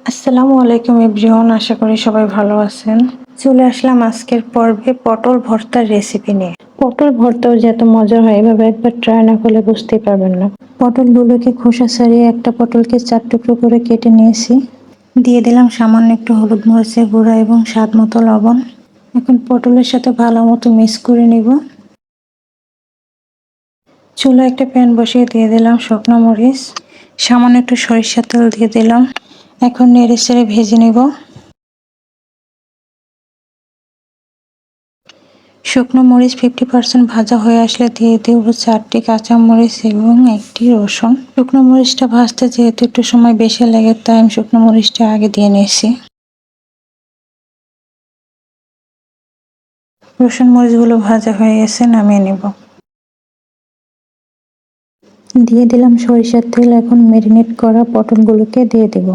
আসসালামু আলাইকুম এভরিওয়ান, আশা করি সবাই ভালো আছেন। চলে আসলাম আজকের পর্বে পটল ভর্তার রেসিপি নিয়ে। পটল ভর্তাও যে এত মজা হয় এভাবে একবার ট্রাই না করলে বুঝতেই পারবেন না। পটলগুলোকে খোসা ছাড়িয়ে একটা পটলকে 4 টুকরো করে কেটে নিয়েছি। দিয়ে দিলাম সামান্য একটু হলুদ মরিচের গুঁড়া এবং স্বাদ মতো লবণ। এখন পটলের সাথে ভালো মতো মিক্স করে নিব। চুলায় একটা প্যান বসিয়ে দিয়ে দিলাম শুকনো মরিচ, সামান্য একটু সরিষার তেল দিয়ে দিলাম। এখন নেড়ে চেড়ে ভেজে নেব। শুকনো মরিচ 50% ভাজা হয়ে আসলে দিয়ে দেব 4টি কাঁচামরিচ এবং 1টি রসুন। শুকনো মরিচটা ভাজতে যেহেতু একটু সময় বেশি লাগে তাই আমি শুকনো মরিচটা আগে দিয়ে নিয়েছি। রসুন মরিচগুলো ভাজা হয়ে গেছে, নামিয়ে নেব। দিয়ে দিলাম সরিষার তেল। এখন ম্যারিনেট করা পটলগুলোকে দিয়ে দেব।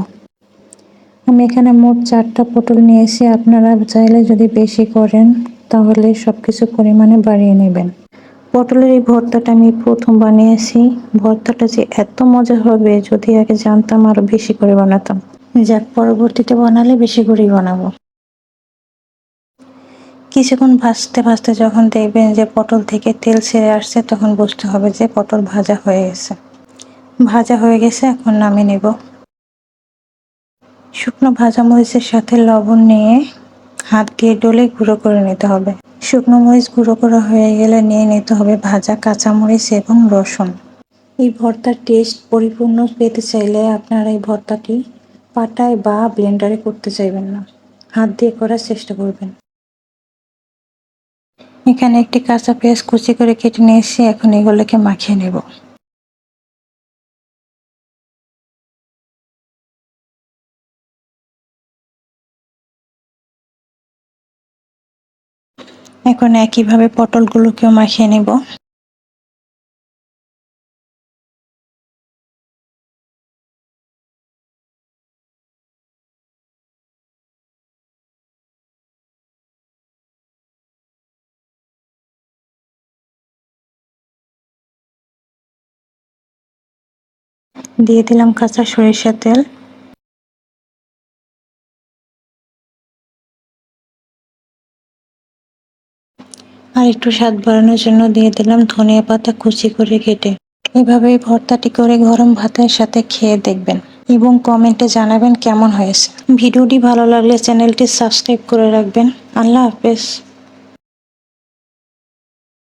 আমি এখানে মোট 4টা পটল নিয়েছি, আপনারা চাইলে যদি বেশি করেন তাহলে সবকিছু পরিমাণে বাড়িয়ে নেবেন। পটলের এই ভর্তাটা আমি প্রথম বানিয়েছি। ভর্তাটা যে এত মজা হবে যদি আগে জানতাম আরো বেশি করে বানাতাম। যাক, পরবর্তীতে বানালে বেশি করেই বানাবো। কিছুক্ষণ ভাজতে ভাজতে যখন দেখবেন যে পটল থেকে তেল ছেড়ে আসছে তখন বুঝতে হবে যে পটল ভাজা হয়ে গেছে। ভাজা হয়ে গেছে, এখন নামিয়ে নেব। শুকনো ভাজা মরিচের সাথে লবণ নিয়ে হাত দিয়ে ডলে গুঁড়ো করে নিতে হবে। শুকনো মরিচ গুঁড়ো করা হয়ে গেলে নিয়ে নিতে হবে ভাজা কাঁচামরিচ এবং রসুন। এই ভর্তার টেস্ট পরিপূর্ণ পেতে চাইলে আপনারা এই ভর্তাটি পাটায় বা ব্লেন্ডারে করতে চাইবেন না, হাত দিয়ে করার চেষ্টা করবেন। এখানে একটি কাঁচা পেঁয়াজ কুচি করে কেটে নিয়েছি, এখন এগুলোকে মাখিয়ে নেব। এখন একইভাবে পটলগুলোকেও মাখিয়ে নেব। দিয়ে দিলাম কাঁচা সরিষার তেল। আর একটু স্বাদ বাড়ানোর জন্য দিয়ে দিলাম ধনিয়া পাতা কুচি করে কেটে। এভাবে ভর্তাটি করে গরম ভাতের সাথে খেয়ে দেখবেন এবং কমেন্টে জানাবেন কেমন হয়েছে। ভিডিওটি ভালো লাগলে চ্যানেলটি সাবস্ক্রাইব করে রাখবেন। আল্লাহ হাফেজ।